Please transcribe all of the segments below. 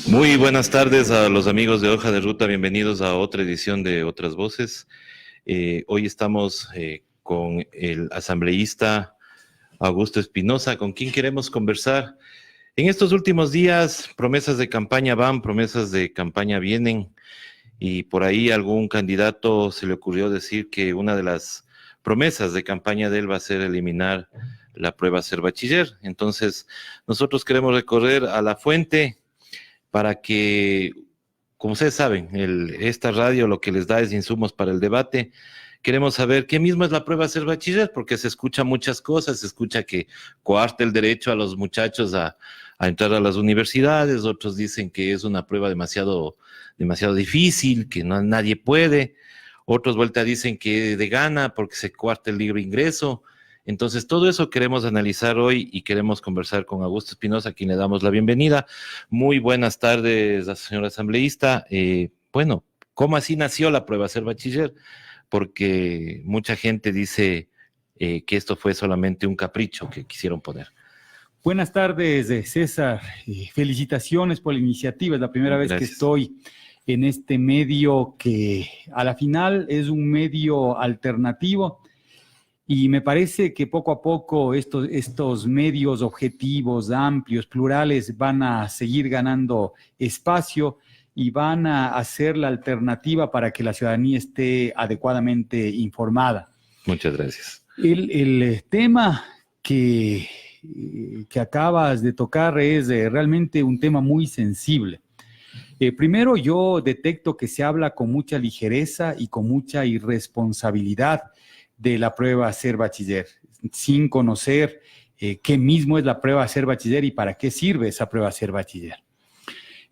Muy buenas tardes a los amigos de Hoja de Ruta, bienvenidos a otra edición de Otras Voces. Hoy estamos con el asambleísta Augusto Espinosa, con quien queremos conversar. En estos últimos días, promesas de campaña van, promesas de campaña vienen, y por ahí algún candidato se le ocurrió decir que una de las promesas de campaña de él va a ser eliminar la prueba Ser Bachiller. Entonces, nosotros queremos recorrer a la fuente para que, como ustedes saben, esta radio lo que les da es insumos para el debate. Queremos saber qué mismo es la prueba Ser Bachiller, porque se escucha muchas cosas, se escucha que coarta el derecho a los muchachos a entrar a las universidades, otros dicen que es una prueba demasiado difícil, que nadie puede, otros vuelta dicen que de gana porque se coarta el libre ingreso. Entonces, todo eso queremos analizar hoy y queremos conversar con Augusto Espinosa, a quien le damos la bienvenida. Muy buenas tardes, señora asambleísta. Bueno, ¿cómo así nació la prueba Ser Bachiller? Porque mucha gente dice que esto fue solamente un capricho que quisieron poner. Buenas tardes, César. Felicitaciones por la iniciativa. Es la primera vez que estoy en este medio que a la final es un medio alternativo. Y me parece que poco a poco estos medios objetivos, amplios, plurales, van a seguir ganando espacio y van a hacer la alternativa para que la ciudadanía esté adecuadamente informada. Muchas gracias. El tema que acabas de tocar es realmente un tema muy sensible. Primero, yo detecto que se habla con mucha ligereza y con mucha irresponsabilidad de la prueba Ser Bachiller, sin conocer qué mismo es la prueba Ser Bachiller y para qué sirve esa prueba Ser Bachiller.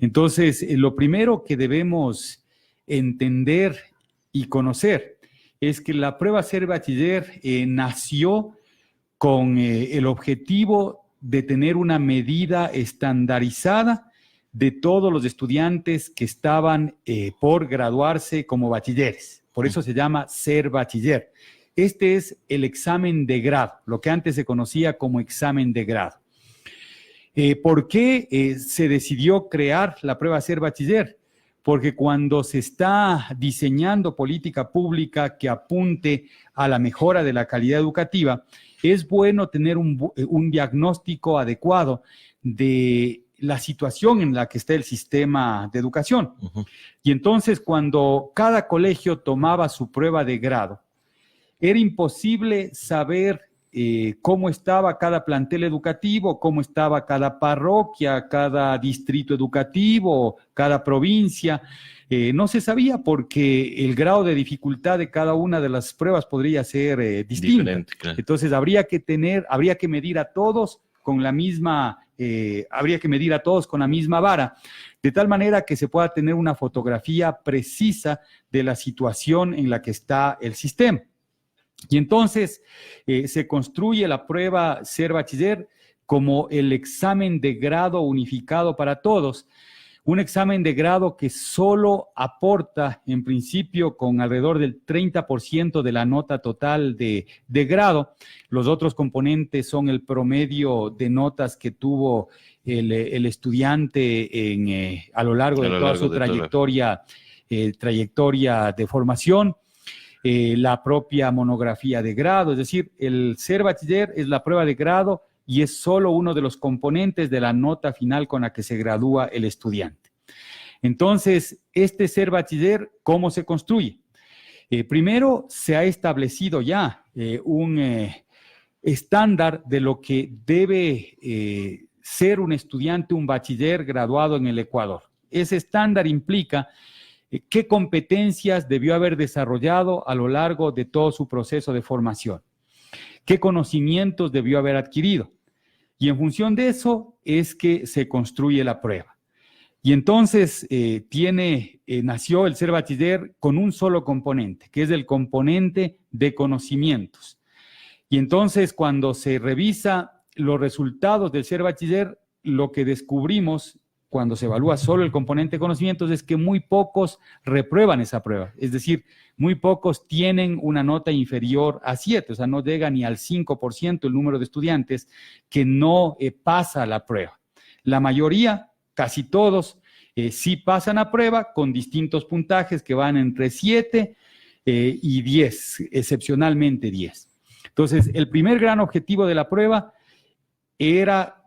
Entonces, lo primero que debemos entender y conocer es que la prueba Ser Bachiller nació con el objetivo de tener una medida estandarizada de todos los estudiantes que estaban por graduarse como bachilleres. Por eso se llama Ser Bachiller. Este es el examen de grado, lo que antes se conocía como examen de grado. ¿Por qué se decidió crear la prueba Ser Bachiller? Porque cuando se está diseñando política pública que apunte a la mejora de la calidad educativa, es bueno tener un diagnóstico adecuado de la situación en la que está el sistema de educación. Y entonces, cuando cada colegio tomaba su prueba de grado, era imposible saber cómo estaba cada plantel educativo, cómo estaba cada parroquia, cada distrito educativo, cada provincia. No se sabía porque el grado de dificultad de cada una de las pruebas podría ser distinto. Claro. Entonces habría que medir a todos con la misma, con la misma vara, de tal manera que se pueda tener una fotografía precisa de la situación en la que está el sistema. Y entonces se construye la prueba Ser Bachiller como el examen de grado unificado para todos, un examen de grado que solo aporta en principio con alrededor del 30% de la nota total de grado. Los otros componentes son el promedio de notas que tuvo el estudiante a lo largo de toda su trayectoria de formación. La propia monografía de grado, es decir, el Ser Bachiller es la prueba de grado y es solo uno de los componentes de la nota final con la que se gradúa el estudiante. Entonces, este Ser Bachiller, ¿cómo se construye? Primero, se ha establecido ya un estándar de lo que debe ser un estudiante, un bachiller graduado en el Ecuador. Ese estándar implica qué competencias debió haber desarrollado a lo largo de todo su proceso de formación, qué conocimientos debió haber adquirido. Y en función de eso es que se construye la prueba. Y entonces nació el Ser Bachiller con un solo componente, que es el componente de conocimientos. Y entonces cuando se revisa los resultados del Ser Bachiller, lo que descubrimos cuando se evalúa solo el componente de conocimientos es que muy pocos reprueban esa prueba. Es decir, muy pocos tienen una nota inferior a 7, o sea, no llega ni al 5% el número de estudiantes que no pasa la prueba. La mayoría, casi todos, sí pasan a prueba con distintos puntajes que van entre 7 y 10, excepcionalmente 10. Entonces, el primer gran objetivo de la prueba era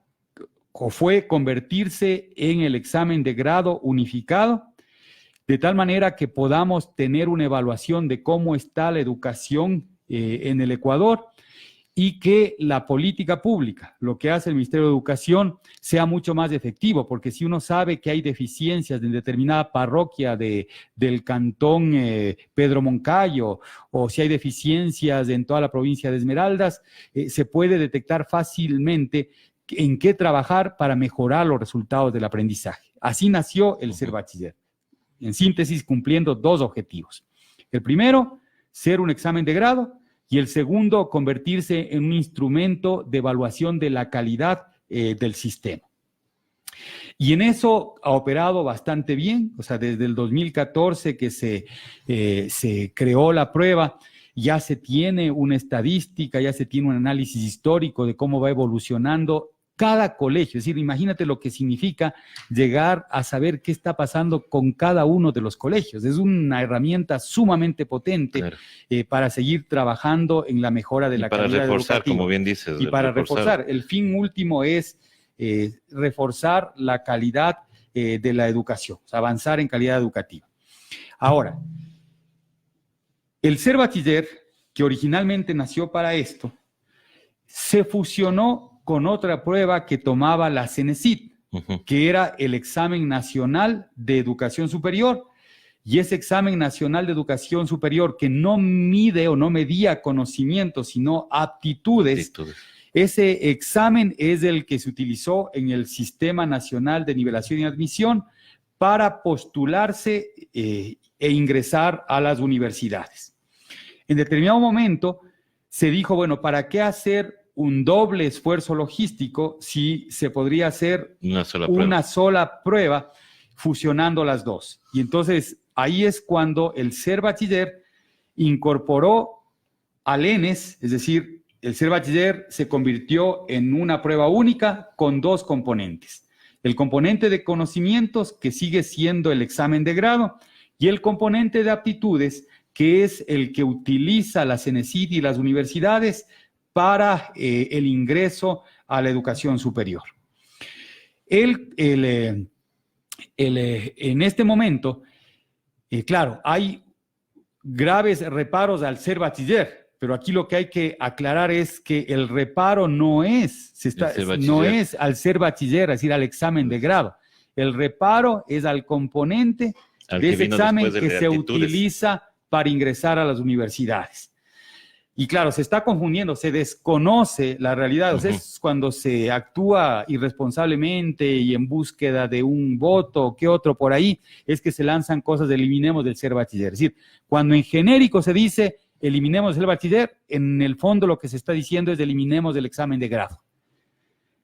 o fue convertirse en el examen de grado unificado, de tal manera que podamos tener una evaluación de cómo está la educación en el Ecuador y que la política pública, lo que hace el Ministerio de Educación, sea mucho más efectivo, porque si uno sabe que hay deficiencias en determinada parroquia del cantón Pedro Moncayo, o si hay deficiencias en toda la provincia de Esmeraldas, se puede detectar fácilmente en qué trabajar para mejorar los resultados del aprendizaje. Así nació el Ser Bachiller. En síntesis, cumpliendo dos objetivos. El primero, ser un examen de grado, y el segundo, convertirse en un instrumento de evaluación de la calidad del sistema. Y en eso ha operado bastante bien, o sea, desde el 2014 que se creó la prueba, ya se tiene una estadística, ya se tiene un análisis histórico de cómo va evolucionando cada colegio. Es decir, imagínate lo que significa llegar a saber qué está pasando con cada uno de los colegios. Es una herramienta sumamente potente, claro, para seguir trabajando en la mejora de la calidad educativa. Para reforzar, como bien dices. Y para reforzar. El fin último es reforzar la calidad de la educación, o sea, avanzar en calidad educativa. Ahora, el Ser Bachiller, que originalmente nació para esto, se fusionó con otra prueba que tomaba la CENESID, que era el Examen Nacional de Educación Superior. Y ese Examen Nacional de Educación Superior, que no mide o no medía conocimientos, sino aptitudes, ese examen es el que se utilizó en el Sistema Nacional de Nivelación y Admisión para postularse e ingresar a las universidades. En determinado momento se dijo, bueno, ¿para qué hacer un doble esfuerzo logístico si se podría hacer una sola prueba fusionando las dos? Y entonces ahí es cuando el Ser Bachiller incorporó al ENES, es decir, el Ser Bachiller se convirtió en una prueba única con dos componentes. El componente de conocimientos, que sigue siendo el examen de grado, y el componente de aptitudes, que es el que utiliza la CENESID y las universidades para el ingreso a la educación superior. En este momento, claro, hay graves reparos al Ser Bachiller, pero aquí lo que hay que aclarar es que el reparo no es al Ser Bachiller, es decir, al examen de grado. El reparo es al componente de ese examen que se utiliza para ingresar a las universidades. Y claro, se está confundiendo, se desconoce la realidad. O sea, es cuando se actúa irresponsablemente y en búsqueda de un voto, ¿qué otro por ahí? Es que se lanzan cosas de eliminemos del Ser Bachiller. Es decir, cuando en genérico se dice eliminemos el Ser Bachiller, en el fondo lo que se está diciendo es eliminemos del examen de grado,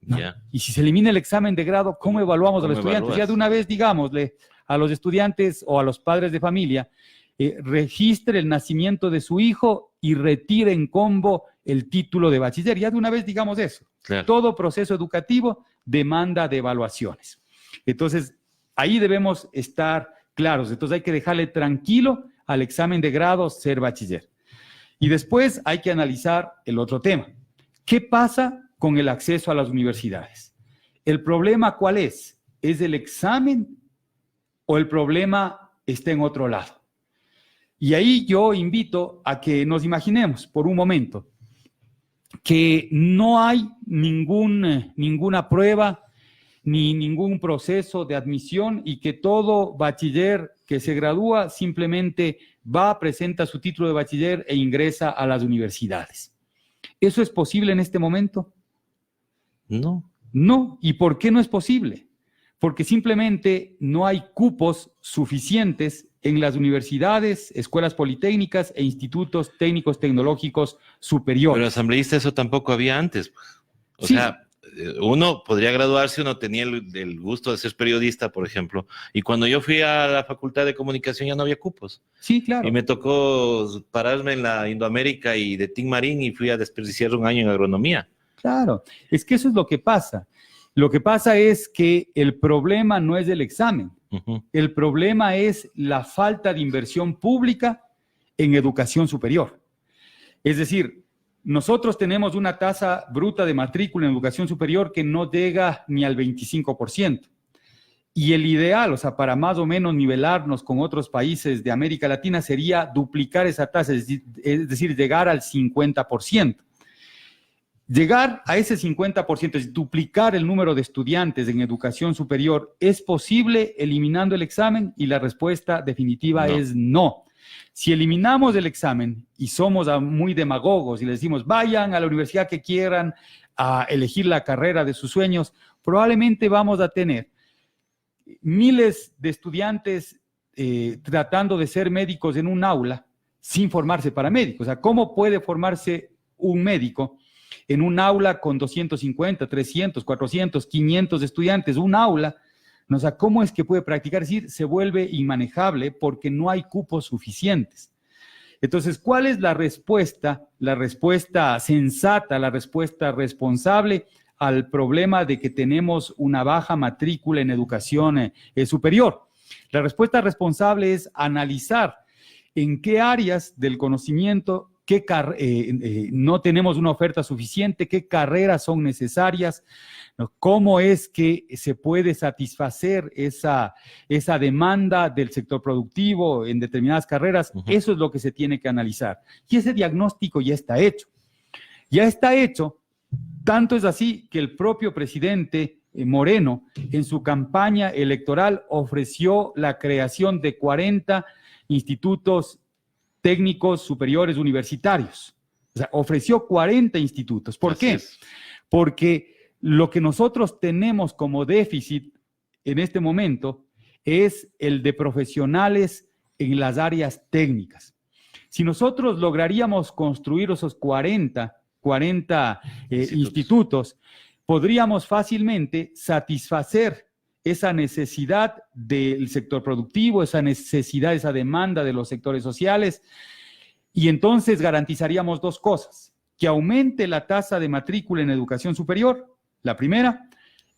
¿no? Yeah. Y si se elimina el examen de grado, ¿cómo evaluamos a los estudiantes? Evalúas? Ya de una vez, digámosle a los estudiantes o a los padres de familia, registre el nacimiento de su hijo y retire en combo el título de bachiller. Ya de una vez digamos eso. Claro. Todo proceso educativo demanda de evaluaciones. Entonces, ahí debemos estar claros. Entonces, hay que dejarle tranquilo al examen de grado Ser Bachiller. Y después hay que analizar el otro tema. ¿Qué pasa con el acceso a las universidades? ¿El problema cuál es? ¿Es el examen o el problema está en otro lado? Y ahí yo invito a que nos imaginemos por un momento que no hay ninguna prueba ni ningún proceso de admisión y que todo bachiller que se gradúa simplemente va, presenta su título de bachiller e ingresa a las universidades. ¿Eso es posible en este momento? No. No. ¿Y por qué no es posible? Porque simplemente no hay cupos suficientes en las universidades, escuelas politécnicas e institutos técnicos tecnológicos superiores. Pero asambleísta eso tampoco había antes. O sea, uno podría graduarse, uno tenía el gusto de ser periodista, por ejemplo, y cuando yo fui a la Facultad de Comunicación ya no había cupos. Sí, claro. Y me tocó pararme en la Indoamérica y de Tin Marín y fui a desperdiciar un año en agronomía. Claro, es que eso es lo que pasa. Lo que pasa es que el problema no es el examen. El problema es la falta de inversión pública en educación superior. Es decir, nosotros tenemos una tasa bruta de matrícula en educación superior que no llega ni al 25%. Y el ideal, o sea, para más o menos nivelarnos con otros países de América Latina, sería duplicar esa tasa, es decir, llegar al 50%. Llegar a ese 50%, es duplicar el número de estudiantes en educación superior, ¿es posible eliminando el examen? Y la respuesta definitiva es no. Si eliminamos el examen y somos muy demagogos y les decimos vayan a la universidad que quieran a elegir la carrera de sus sueños, probablemente vamos a tener miles de estudiantes tratando de ser médicos en un aula sin formarse para médicos. O sea, ¿cómo puede formarse un médico en un aula con 250, 300, 400, 500 estudiantes? Un aula, o sea, ¿cómo es que puede practicar? Es decir, se vuelve inmanejable porque no hay cupos suficientes. Entonces, ¿cuál es la respuesta? La respuesta sensata, la respuesta responsable al problema de que tenemos una baja matrícula en educación superior. La respuesta responsable es analizar en qué áreas del conocimiento no tenemos una oferta suficiente, qué carreras son necesarias, ¿no? Cómo es que se puede satisfacer esa demanda del sector productivo en determinadas carreras. Eso es lo que se tiene que analizar. Y ese diagnóstico ya está hecho. Ya está hecho. Tanto es así que el propio presidente Moreno, en su campaña electoral, ofreció la creación de 40 institutos técnicos superiores universitarios. O sea, ofreció 40 institutos. ¿Por qué? Porque lo que nosotros tenemos como déficit en este momento es el de profesionales en las áreas técnicas. Si nosotros lograríamos construir esos 40 institutos, podríamos fácilmente satisfacer esa necesidad del sector productivo, esa necesidad, esa demanda de los sectores sociales, y entonces garantizaríamos dos cosas: que aumente la tasa de matrícula en educación superior, la primera,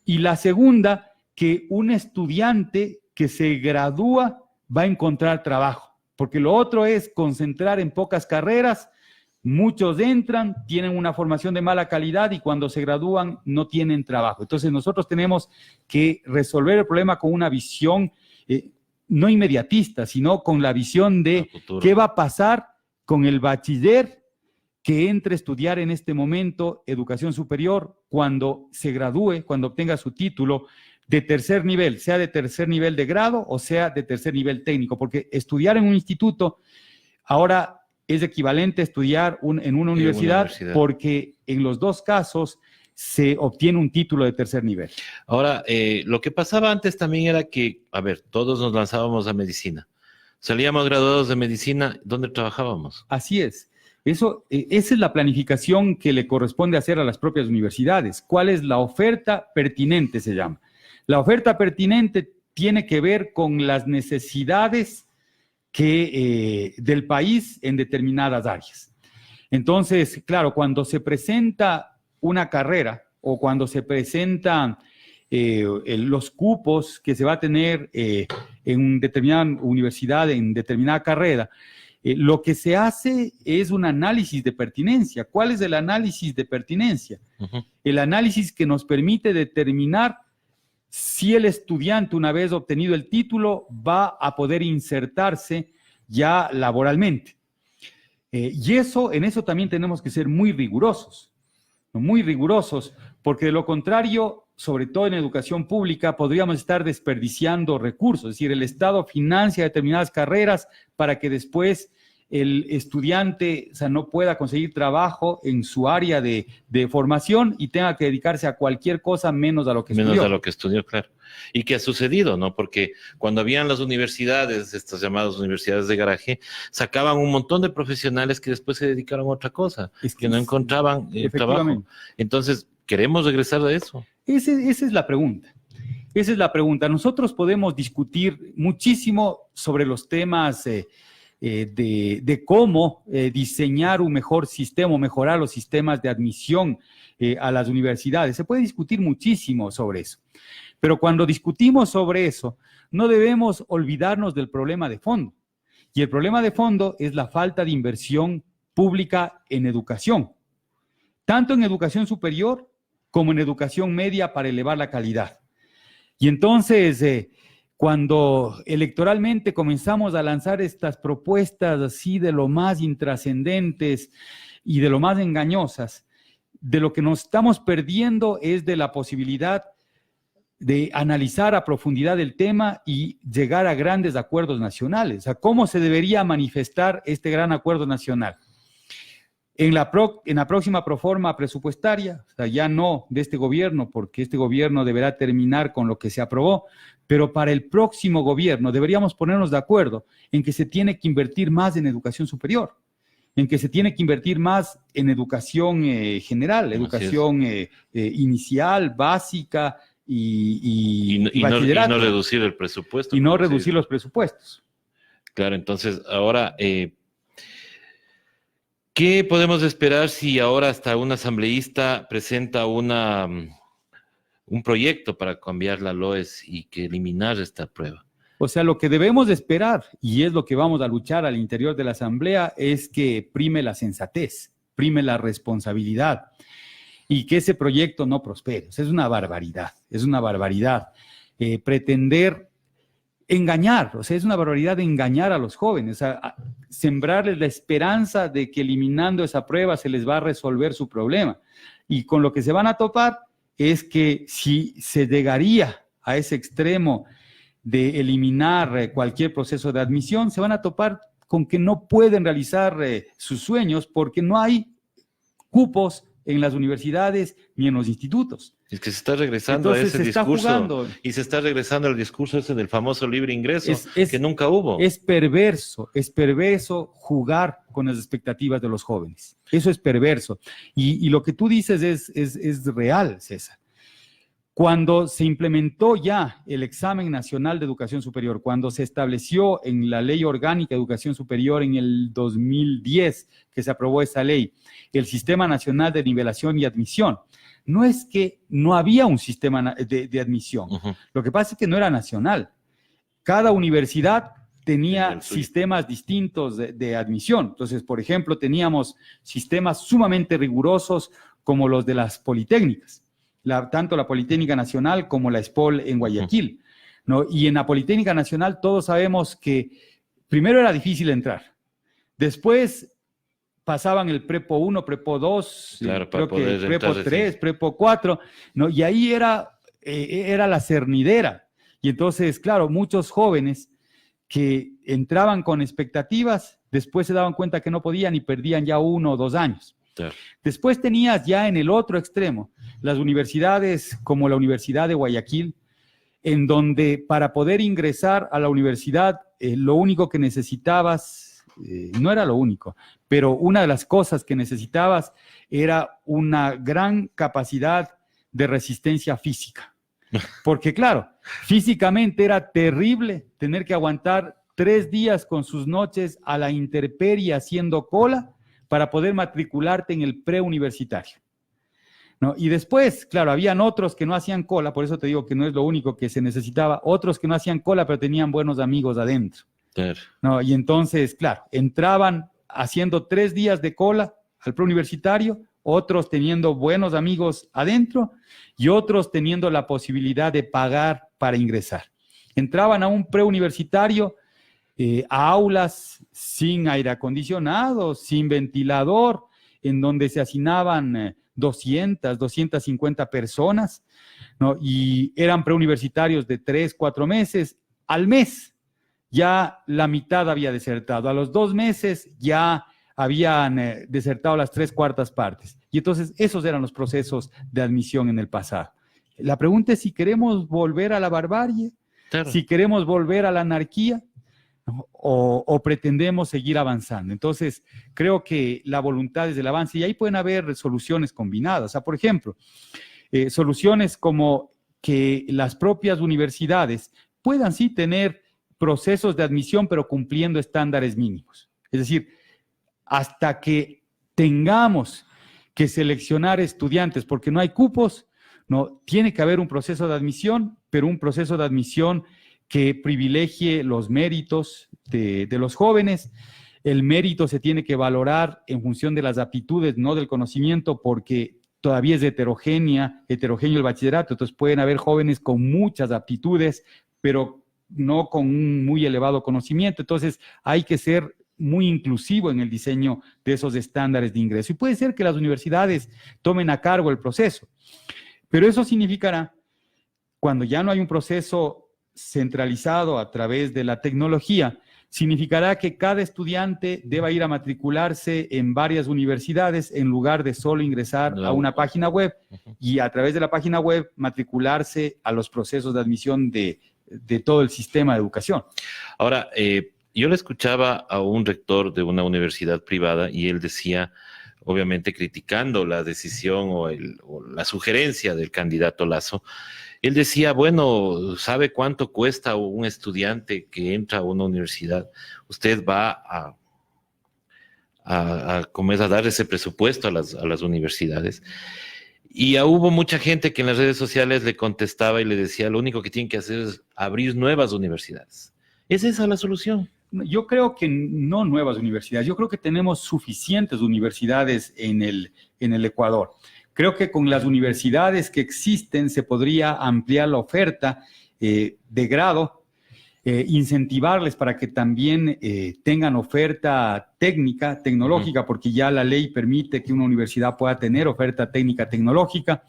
y la segunda, que un estudiante que se gradúa va a encontrar trabajo, porque lo otro es concentrar en pocas carreras. Muchos entran, tienen una formación de mala calidad y cuando se gradúan no tienen trabajo. Entonces nosotros tenemos que resolver el problema con una visión no inmediatista, sino con la visión de qué va a pasar con el bachiller que entre a estudiar en este momento educación superior cuando se gradúe, cuando obtenga su título de tercer nivel, sea de tercer nivel de grado o sea de tercer nivel técnico, porque estudiar en un instituto ahora es equivalente a estudiar en una universidad, porque en los dos casos se obtiene un título de tercer nivel. Ahora, lo que pasaba antes también era que, a ver, todos nos lanzábamos a medicina. Salíamos graduados de medicina, ¿dónde trabajábamos? Así es. Esa es la planificación que le corresponde hacer a las propias universidades. ¿Cuál es la oferta pertinente, se llama? La oferta pertinente tiene que ver con las necesidades del país en determinadas áreas. Entonces, claro, cuando se presenta una carrera o cuando se presentan los cupos que se va a tener en determinada universidad, en determinada carrera, lo que se hace es un análisis de pertinencia. ¿Cuál es el análisis de pertinencia? El análisis que nos permite determinar si el estudiante, una vez obtenido el título, va a poder insertarse ya laboralmente. Y en eso también tenemos que ser muy rigurosos, ¿no? Muy rigurosos, porque de lo contrario, sobre todo en educación pública, podríamos estar desperdiciando recursos. Es decir, el Estado financia determinadas carreras para que después el estudiante, o sea, no pueda conseguir trabajo en su área de formación y tenga que dedicarse a cualquier cosa menos a lo que estudió. Menos a lo que estudió, claro. Y que ha sucedido, ¿no? Porque cuando habían las universidades, estas llamadas universidades de garaje, sacaban un montón de profesionales que después se dedicaron a otra cosa, que no encontraban trabajo. Entonces, ¿queremos regresar a eso? Esa es la pregunta. Esa es la pregunta. Nosotros podemos discutir muchísimo sobre los temas de cómo diseñar un mejor sistema, mejorar los sistemas de admisión a las universidades. Se puede discutir muchísimo sobre eso. Pero cuando discutimos sobre eso, no debemos olvidarnos del problema de fondo. Y el problema de fondo es la falta de inversión pública en educación, tanto en educación superior como en educación media para elevar la calidad. Y entonces, cuando electoralmente comenzamos a lanzar estas propuestas así de lo más intrascendentes y de lo más engañosas, de lo que nos estamos perdiendo es de la posibilidad de analizar a profundidad el tema y llegar a grandes acuerdos nacionales. O sea, ¿cómo se debería manifestar este gran acuerdo nacional? En la próxima proforma presupuestaria, o sea, ya no de este gobierno, porque este gobierno deberá terminar con lo que se aprobó, pero para el próximo gobierno deberíamos ponernos de acuerdo en que se tiene que invertir más en educación superior, en que se tiene que invertir más en educación general, educación inicial, básica y bachillerato. Y no reducir el presupuesto. Y no reducir los presupuestos. Claro, entonces ahora, ¿qué podemos esperar si ahora hasta un asambleísta presenta un proyecto para cambiar la LOES y que eliminar esta prueba? O sea, lo que debemos de esperar, y es lo que vamos a luchar al interior de la Asamblea, es que prime la sensatez, prime la responsabilidad y que ese proyecto no prospere. O sea, es una barbaridad, es una barbaridad. Pretender engañar, o sea, es una barbaridad de engañar a los jóvenes, sembrarles la esperanza de que eliminando esa prueba se les va a resolver su problema. Y con lo que se van a topar es que si se llegaría a ese extremo de eliminar cualquier proceso de admisión, se van a topar con que no pueden realizar sus sueños porque no hay cupos en las universidades ni en los institutos. Es que se está regresando a ese discurso y se está regresando al discurso ese del famoso libre ingreso que nunca hubo. Es perverso jugar con las expectativas de los jóvenes. Eso es perverso. Y lo que tú dices es real, César. Cuando se implementó ya el examen nacional de educación superior, cuando se estableció en la ley orgánica de educación superior en el 2010, que se aprobó esa ley, el sistema nacional de nivelación y admisión, no es que no había un sistema de admisión. Lo que pasa es que no era nacional. Cada universidad tenía sistemas distintos de admisión. Entonces, por ejemplo, teníamos sistemas sumamente rigurosos como los de las politécnicas. Tanto la Politécnica Nacional como la ESPOL en Guayaquil, ¿no? Y en la Politécnica Nacional todos sabemos que primero era difícil entrar, después pasaban el Prepo 1, Prepo 2, claro, creo que Prepo 3, Prepo 4, ¿no? Y ahí era la cernidera. Y entonces, claro, muchos jóvenes que entraban con expectativas, después se daban cuenta que no podían y perdían ya 1 o 2 años. Claro. Después tenías ya en el otro extremo las universidades como la Universidad de Guayaquil, en donde para poder ingresar a la universidad lo único que necesitabas, no era lo único, pero una de las cosas que necesitabas era una gran capacidad de resistencia física. Porque claro, físicamente era terrible tener que aguantar 3 días con sus noches a la intemperie haciendo cola para poder matricularte en el preuniversitario, ¿no? Y después, claro, habían otros que no hacían cola, por eso te digo que no es lo único que se necesitaba, otros que no hacían cola, pero tenían buenos amigos adentro, claro, ¿no? Y entonces, claro, entraban haciendo 3 días de cola al preuniversitario, otros teniendo buenos amigos adentro y otros teniendo la posibilidad de pagar para ingresar. Entraban a un preuniversitario, a aulas sin aire acondicionado, sin ventilador, en donde se hacinaban 200, 250 personas, ¿no? Y eran preuniversitarios de 3, 4 meses. Al mes ya la mitad había desertado. A los 2 meses ya habían desertado las 3/4 partes. Y entonces esos eran los procesos de admisión en el pasado. La pregunta es si queremos volver a la barbarie, claro, si queremos volver a la anarquía, ¿no? O pretendemos seguir avanzando. Entonces, creo que la voluntad es el avance y ahí pueden haber soluciones combinadas. O sea, por ejemplo, soluciones como que las propias universidades puedan sí tener procesos de admisión, pero cumpliendo estándares mínimos. Es decir, hasta que tengamos que seleccionar estudiantes porque no hay cupos, No, tiene que haber un proceso de admisión, pero un proceso de admisión que privilegie los méritos de los jóvenes. El mérito se tiene que valorar en función de las aptitudes, no del conocimiento, porque todavía es heterogéneo el bachillerato. Entonces pueden haber jóvenes con muchas aptitudes, pero no con un muy elevado conocimiento. Entonces hay que ser muy inclusivo en el diseño de esos estándares de ingreso. Y puede ser que las universidades tomen a cargo el proceso, pero eso significará, cuando ya no hay un proceso centralizado a través de la tecnología, significará que cada estudiante deba ir a matricularse en varias universidades en lugar de solo ingresar a una página web y a través de la página web matricularse a los procesos de admisión de todo el sistema de educación. Ahora, yo le escuchaba a un rector de una universidad privada y él decía, obviamente criticando la decisión o la sugerencia del candidato Lasso, él decía, bueno, ¿sabe cuánto cuesta un estudiante que entra a una universidad? Usted va a dar ese presupuesto a las universidades. Y hubo mucha gente que en las redes sociales le contestaba y le decía, lo único que tienen que hacer es abrir nuevas universidades. ¿Es esa la solución? Yo creo que no nuevas universidades, yo creo que tenemos suficientes universidades en el Ecuador. Creo que con las universidades que existen se podría ampliar la oferta de grado, incentivarles para que también tengan oferta técnica, tecnológica, porque ya la ley permite que una universidad pueda tener oferta técnica, tecnológica,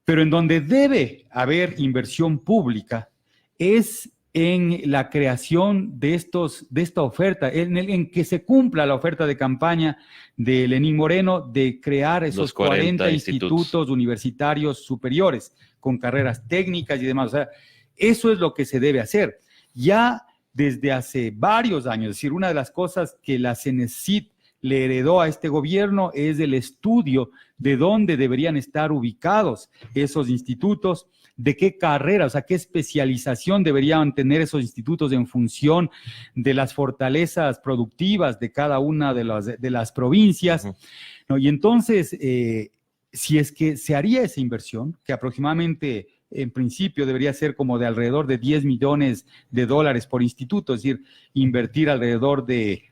pero en donde debe haber inversión pública es en la creación de esta oferta, en que se cumpla la oferta de campaña de Lenín Moreno de crear esos 40 institutos universitarios superiores con carreras técnicas y demás. O sea, eso es lo que se debe hacer. Ya desde hace varios años, es decir, una de las cosas que la CENESID le heredó a este gobierno es el estudio de dónde deberían estar ubicados esos institutos, de qué carrera, o sea, qué especialización deberían tener esos institutos en función de las fortalezas productivas de cada una de las provincias, ¿no? Y entonces, si es que se haría esa inversión, que aproximadamente en principio debería ser como de alrededor de $10 millones por instituto, es decir, invertir alrededor de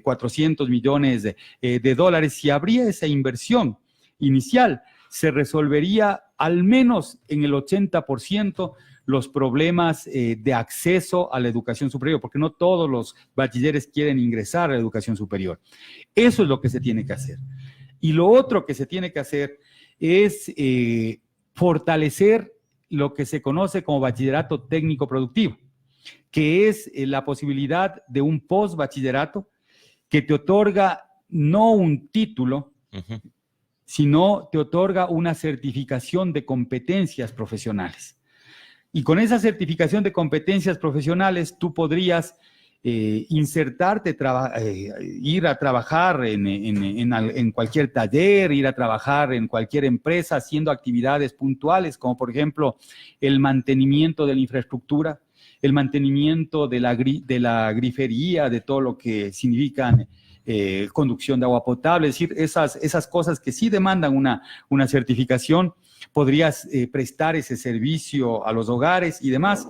400 millones de dólares, si habría esa inversión inicial, se resolvería al menos en el 80% los problemas de acceso a la educación superior, porque no todos los bachilleres quieren ingresar a la educación superior. Eso es lo que se tiene que hacer. Y lo otro que se tiene que hacer es fortalecer lo que se conoce como bachillerato técnico productivo, que es la posibilidad de un post-bachillerato que te otorga no un título, sino te otorga una certificación de competencias profesionales. Y con esa certificación de competencias profesionales tú podrías insertarte, ir a trabajar en cualquier taller, ir a trabajar en cualquier empresa haciendo actividades puntuales, como por ejemplo el mantenimiento de la infraestructura, el mantenimiento de la grifería, de todo lo que significan conducción de agua potable, es decir, esas cosas que sí demandan una certificación, podrías prestar ese servicio a los hogares y demás,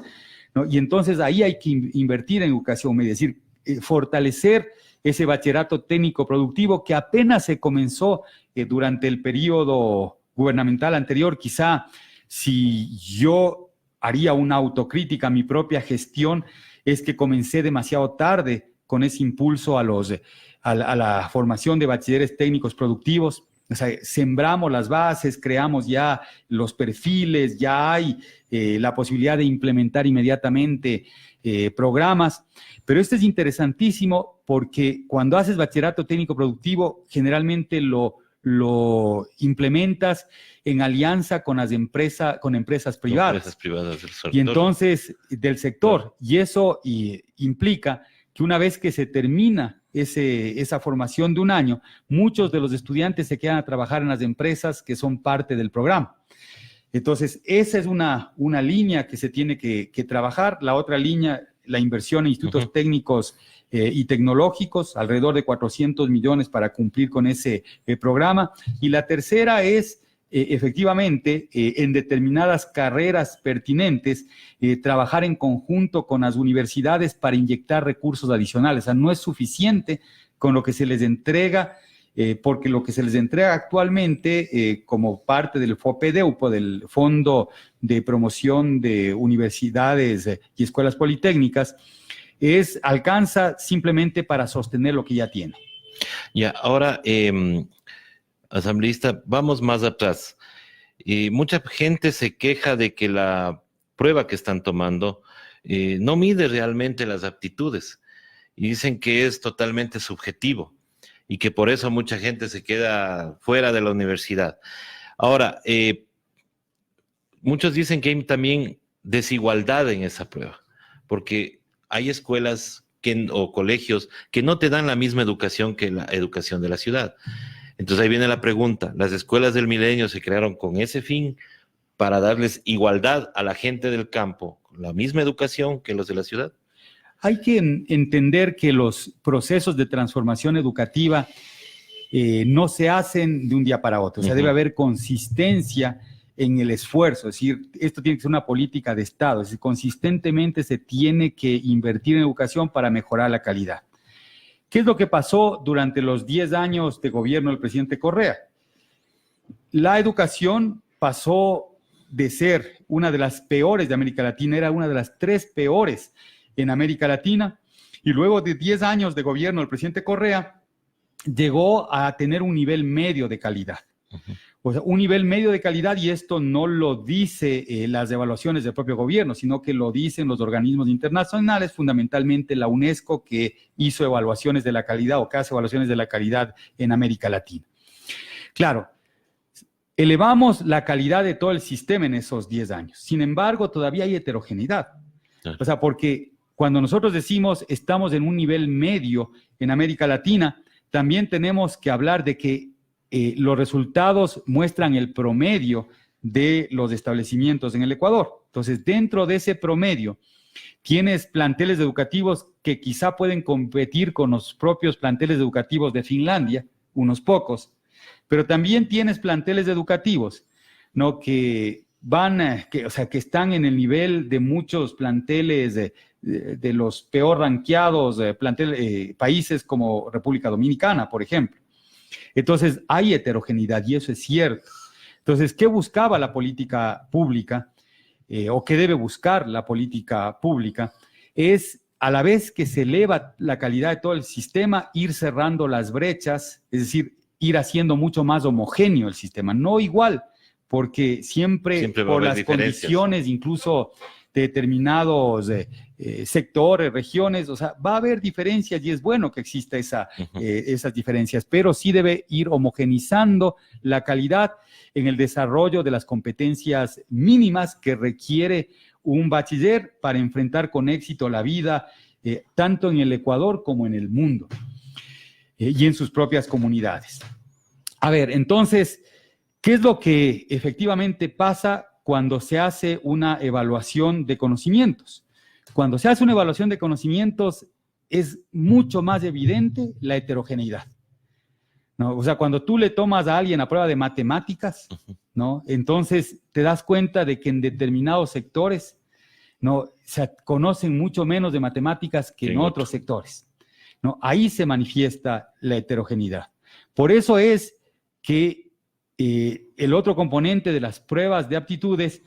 ¿no? Y entonces ahí hay que invertir en educación media, es decir, fortalecer ese bachillerato técnico productivo que apenas se comenzó durante el periodo gubernamental anterior. Quizá si yo haría una autocrítica a mi propia gestión, es que comencé demasiado tarde con ese impulso a la formación de bachilleres técnicos productivos. O sea, sembramos las bases, creamos ya los perfiles, ya hay la posibilidad de implementar inmediatamente programas, pero esto es interesantísimo porque cuando haces bachillerato técnico productivo, generalmente lo implementas en alianza con empresas privadas. Empresas privadas del sector. Y entonces, del sector. Claro. Y eso implica que una vez que se termina esa formación de un año, muchos de los estudiantes se quedan a trabajar en las empresas que son parte del programa. Entonces, esa es una línea que se tiene que trabajar. La otra línea, la inversión en institutos técnicos y tecnológicos, alrededor de 400 millones para cumplir con ese programa. Y la tercera es efectivamente, en determinadas carreras pertinentes, trabajar en conjunto con las universidades para inyectar recursos adicionales. O sea, no es suficiente con lo que se les entrega, porque lo que se les entrega actualmente como parte del FOPEDEUPO, del Fondo de Promoción de Universidades y Escuelas Politécnicas, alcanza simplemente para sostener lo que ya tiene. Ya, ahora, asambleísta, vamos más atrás. Mucha gente se queja de que la prueba que están tomando no mide realmente las aptitudes y dicen que es totalmente subjetivo y que por eso mucha gente se queda fuera de la universidad. Ahora, muchos dicen que hay también desigualdad en esa prueba, porque hay escuelas o colegios que no te dan la misma educación que la educación de la ciudad. Entonces ahí viene la pregunta, ¿las escuelas del milenio se crearon con ese fin para darles igualdad a la gente del campo, la misma educación que los de la ciudad? Hay que entender que los procesos de transformación educativa no se hacen de un día para otro. O sea, debe haber consistencia en el esfuerzo. Es decir, esto tiene que ser una política de Estado. Es decir, consistentemente se tiene que invertir en educación para mejorar la calidad. ¿Qué es lo que pasó durante los 10 años de gobierno del presidente Correa? La educación pasó de ser una de las peores de América Latina, era una de las 3 peores en América Latina, y luego de 10 años de gobierno del presidente Correa, llegó a tener un nivel medio de calidad. O sea, un nivel medio de calidad, y esto no lo dice las evaluaciones del propio gobierno, sino que lo dicen los organismos internacionales, fundamentalmente la UNESCO, que hizo evaluaciones de la calidad o que hace evaluaciones de la calidad en América Latina. Claro, elevamos la calidad de todo el sistema en esos 10 años. Sin embargo, todavía hay heterogeneidad. O sea, porque cuando nosotros decimos estamos en un nivel medio en América Latina, también tenemos que hablar de que los resultados muestran el promedio de los establecimientos en el Ecuador. Entonces, dentro de ese promedio, tienes planteles educativos que quizá pueden competir con los propios planteles educativos de Finlandia, unos pocos, pero también tienes planteles educativos, ¿no?, que están en el nivel de muchos planteles de los peor ranqueados países como República Dominicana, por ejemplo. Entonces, hay heterogeneidad y eso es cierto. Entonces, ¿qué buscaba la política pública o qué debe buscar la política pública? Es, a la vez que se eleva la calidad de todo el sistema, ir cerrando las brechas, es decir, ir haciendo mucho más homogéneo el sistema, no igual, porque siempre por las condiciones, incluso de determinados sectores, regiones, o sea, va a haber diferencias y es bueno que exista esas diferencias, pero sí debe ir homogenizando la calidad en el desarrollo de las competencias mínimas que requiere un bachiller para enfrentar con éxito la vida, tanto en el Ecuador como en el mundo y en sus propias comunidades. A ver, entonces, ¿qué es lo que efectivamente pasa cuando se hace una evaluación de conocimientos? Cuando se hace una evaluación de conocimientos es mucho más evidente la heterogeneidad, ¿no? O sea, cuando tú le tomas a alguien a prueba de matemáticas, ¿no?, entonces te das cuenta de que en determinados sectores, ¿no?, se conocen mucho menos de matemáticas que en otros sectores, ¿no? Ahí se manifiesta la heterogeneidad. Por eso es que el otro componente de las pruebas de aptitudes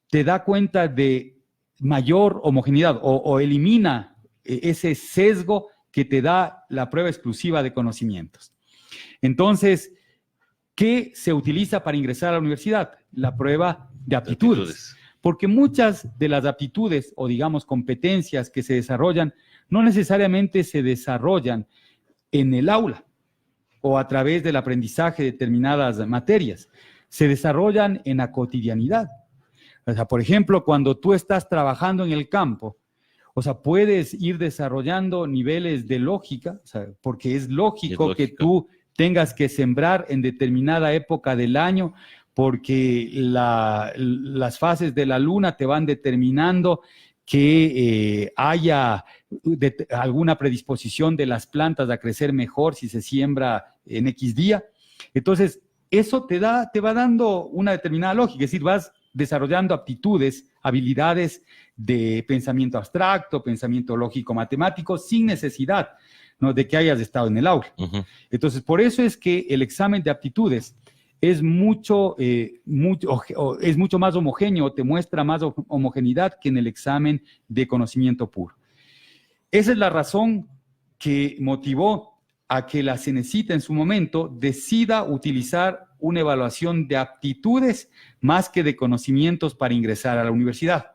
te da cuenta de mayor homogeneidad o elimina ese sesgo que te da la prueba exclusiva de conocimientos. Entonces, ¿qué se utiliza para ingresar a la universidad? La prueba de aptitudes. Porque muchas de las aptitudes o, digamos, competencias que se desarrollan no necesariamente se desarrollan en el aula o a través del aprendizaje de determinadas materias, se desarrollan en la cotidianidad. O sea, por ejemplo, cuando tú estás trabajando en el campo, o sea, puedes ir desarrollando niveles de lógica, o sea, porque es lógico que tú tengas que sembrar en determinada época del año, porque las fases de la luna te van determinando que haya alguna predisposición de las plantas a crecer mejor si se siembra en X día. Entonces, eso te va dando una determinada lógica, es decir, vas desarrollando aptitudes, habilidades de pensamiento abstracto, pensamiento lógico-matemático, sin necesidad, ¿no?, de que hayas estado en el aula. Entonces, por eso es que el examen de aptitudes es mucho más homogéneo, te muestra más homogeneidad que en el examen de conocimiento puro. Esa es la razón que motivó a que la Cenecita en su momento decida utilizar una evaluación de aptitudes más que de conocimientos para ingresar a la universidad.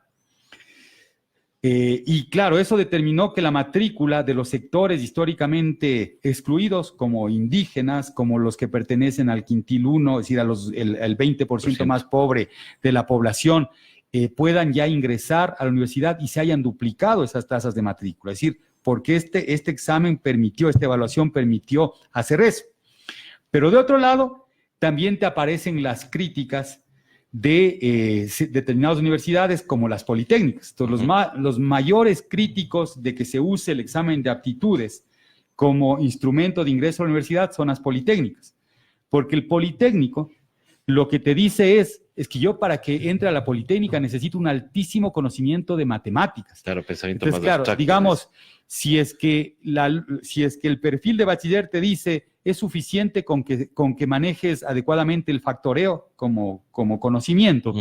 Y claro, eso determinó que la matrícula de los sectores históricamente excluidos, como indígenas, como los que pertenecen al quintil 1, es decir, el 20% más pobre de la población, puedan ya ingresar a la universidad y se hayan duplicado esas tasas de matrícula. Es decir, porque este examen permitió, esta evaluación permitió hacer eso. Pero de otro lado, también te aparecen las críticas de determinadas universidades como las politécnicas. Entonces, los mayores críticos de que se use el examen de aptitudes como instrumento de ingreso a la universidad son las politécnicas, porque el politécnico lo que te dice es que yo para que entre a la politécnica necesito un altísimo conocimiento de matemáticas. Claro, pensamiento entonces, más claro, abstracto. Digamos, si es que el perfil de bachiller te dice es suficiente con que manejes adecuadamente el factoreo como conocimiento,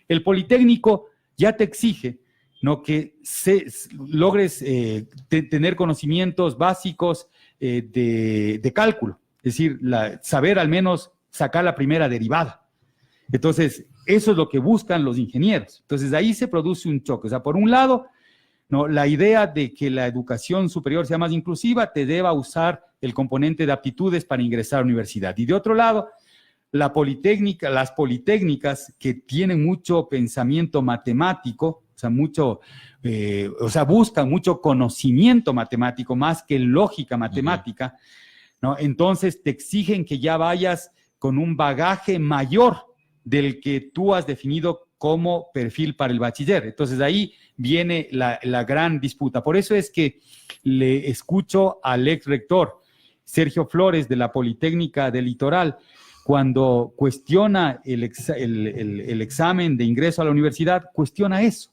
el politécnico ya te exige, ¿no?, que logres tener conocimientos básicos de cálculo, es decir, saber al menos sacar la primera derivada. Entonces, eso es lo que buscan los ingenieros. Entonces, ahí se produce un choque. O sea, por un lado, ¿no?, la idea de que la educación superior sea más inclusiva te deba usar el componente de aptitudes para ingresar a la universidad. Y de otro lado, las politécnicas que tienen mucho pensamiento matemático, buscan mucho conocimiento matemático más que lógica matemática, ¿no? Entonces te exigen que ya vayas con un bagaje mayor del que tú has definido como perfil para el bachiller. Entonces ahí viene la gran disputa. Por eso es que le escucho al ex rector Sergio Flores de la Politécnica del Litoral cuando cuestiona el examen de ingreso a la universidad, cuestiona eso,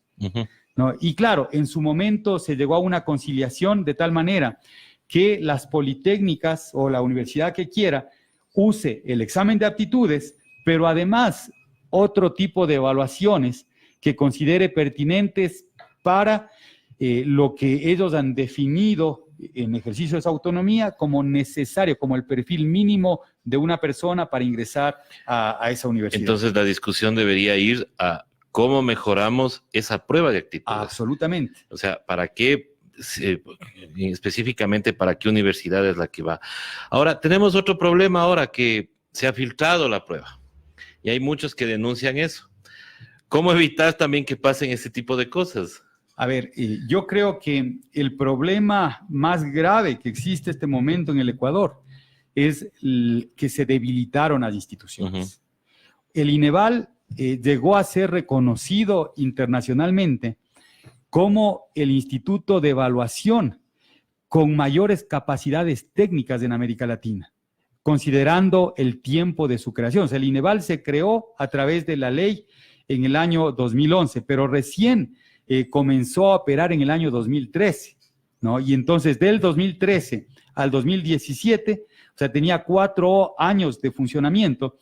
¿no? Y claro, en su momento se llegó a una conciliación de tal manera que las politécnicas o la universidad que quiera use el examen de aptitudes, pero además otro tipo de evaluaciones que considere pertinentes para lo que ellos han definido en ejercicio de esa autonomía como necesario, como el perfil mínimo de una persona para ingresar a esa universidad. Entonces la discusión debería ir a cómo mejoramos esa prueba de actitudes. Absolutamente. O sea, ¿para qué? Específicamente, ¿para qué universidad es la que va? Ahora, tenemos otro problema ahora que se ha filtrado la prueba y hay muchos que denuncian eso. ¿Cómo evitar también que pasen ese tipo de cosas? A ver, yo creo que el problema más grave que existe en este momento en el Ecuador es que se debilitaron las instituciones. El INEVAL llegó a ser reconocido internacionalmente como el instituto de evaluación con mayores capacidades técnicas en América Latina, considerando el tiempo de su creación. O sea, el INEVAL se creó a través de la ley en el año 2011, pero recién comenzó a operar en el año 2013, ¿no? Y entonces del 2013 al 2017, o sea, tenía 4 años de funcionamiento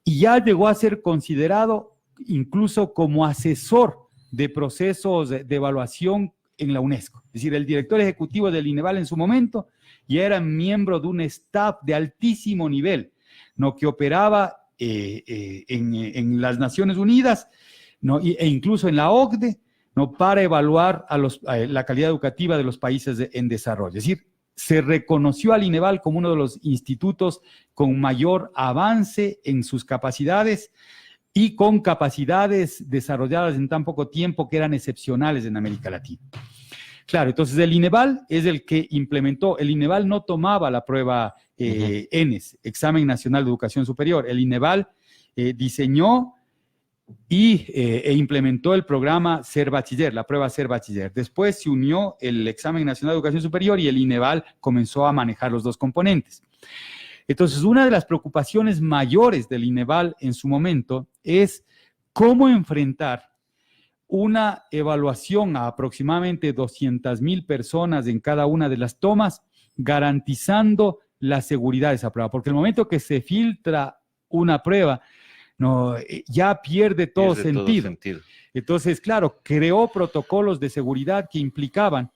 y ya llegó a ser considerado incluso como asesor de procesos de evaluación en la UNESCO. Es decir, el director ejecutivo del INEVAL en su momento ya era miembro de un staff de altísimo nivel, ¿no?, que operaba en las Naciones Unidas, ¿no?, e incluso en la OCDE, ¿no?, para evaluar la calidad educativa de los países en desarrollo. Es decir, se reconoció al INEVAL como uno de los institutos con mayor avance en sus capacidades y con capacidades desarrolladas en tan poco tiempo que eran excepcionales en América Latina. Claro, entonces el INEVAL es el que implementó. El INEVAL no tomaba la prueba ENES, Examen Nacional de Educación Superior. El INEVAL diseñó e implementó el programa Ser Bachiller, la prueba Ser Bachiller. Después se unió el Examen Nacional de Educación Superior y el INEVAL comenzó a manejar los dos componentes. Entonces, una de las preocupaciones mayores del INEVAL en su momento es cómo enfrentar una evaluación a aproximadamente 200,000 personas en cada una de las tomas, garantizando la seguridad de esa prueba, porque el momento que se filtra una prueba, no, ya pierde todo sentido. Entonces, claro, creó protocolos de seguridad que implicaban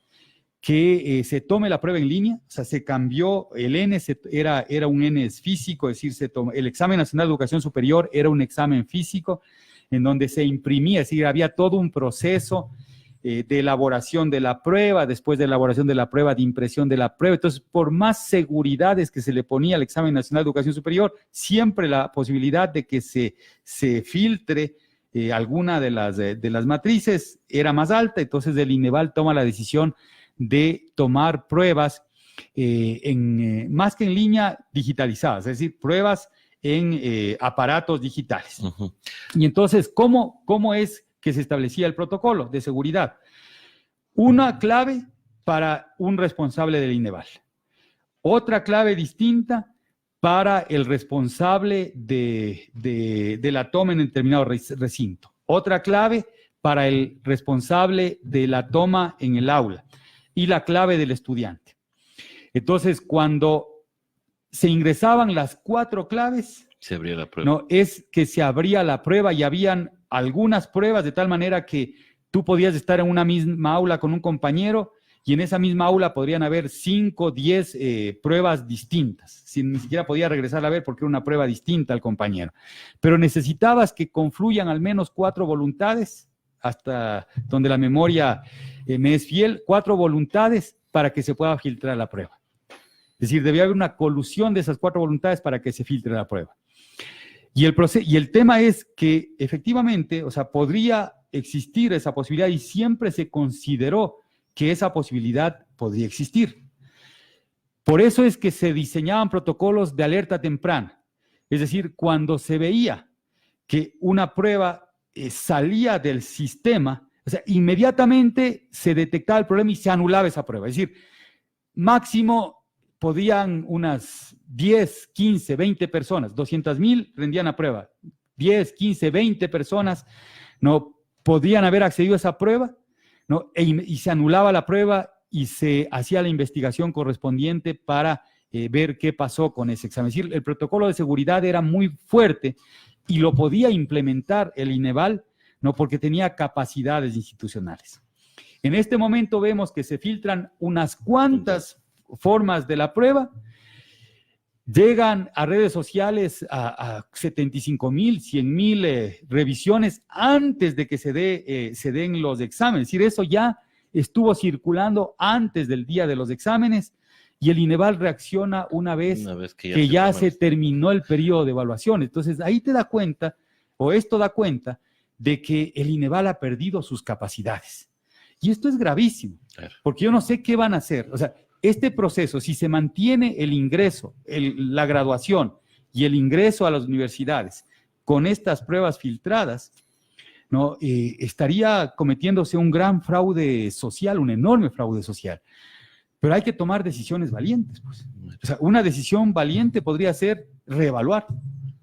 que se tome la prueba en línea, o sea, se cambió el N, era un N físico, es decir, el examen nacional de educación superior era un examen físico en donde se imprimía, es decir, había todo un proceso de elaboración de la prueba, después de elaboración de la prueba, de impresión de la prueba. Entonces, por más seguridades que se le ponía al examen nacional de educación superior, siempre la posibilidad de que se filtre alguna de las matrices era más alta. Entonces, el INEVAL toma la decisión de tomar pruebas más que en línea, digitalizadas, es decir, pruebas en aparatos digitales. Uh-huh. Y entonces, ¿cómo es que se establecía el protocolo de seguridad? Una clave para un responsable del INEVAL, otra clave distinta para el responsable de la toma en determinado recinto, otra clave para el responsable de la toma en el aula y la clave del estudiante. Entonces, cuando se ingresaban las 4 claves, se abría la prueba. No, es que se abría la prueba y habían algunas pruebas de tal manera que tú podías estar en una misma aula con un compañero y en esa misma aula podrían haber 5, 10 pruebas distintas. Ni siquiera podía regresar a ver porque era una prueba distinta al compañero. Pero necesitabas que confluyan al menos 4 voluntades, hasta donde la memoria me es fiel, 4 voluntades para que se pueda filtrar la prueba. Es decir, debía haber una colusión de esas 4 voluntades para que se filtre la prueba. Y el tema es que efectivamente, o sea, podría existir esa posibilidad y siempre se consideró que esa posibilidad podría existir. Por eso es que se diseñaban protocolos de alerta temprana. Es decir, cuando se veía que una prueba salía del sistema, o sea, inmediatamente se detectaba el problema y se anulaba esa prueba. Es decir, máximo podían unas 10, 15, 20 personas, 200,000 rendían la prueba, 10, 15, 20 personas no podían haber accedido a esa prueba, ¿no? Y se anulaba la prueba y se hacía la investigación correspondiente para ver qué pasó con ese examen. Es decir, el protocolo de seguridad era muy fuerte y lo podía implementar el INEVAL, ¿no? Porque tenía capacidades institucionales. En este momento vemos que se filtran unas cuantas formas de la prueba, llegan a redes sociales a 75,000, 100,000 revisiones antes de que se den los exámenes. Es decir, eso ya estuvo circulando antes del día de los exámenes y el INEVAL reacciona una vez que ya se terminó el periodo de evaluación. Entonces, ahí te da cuenta, o esto da cuenta, de que el INEVAL ha perdido sus capacidades. Y esto es gravísimo, porque yo no sé qué van a hacer. O sea, este proceso, si se mantiene el ingreso, la graduación y el ingreso a las universidades con estas pruebas filtradas, ¿no? Estaría cometiéndose un gran fraude social, un enorme fraude social. Pero hay que tomar decisiones valientes, pues. O sea, una decisión valiente podría ser reevaluar.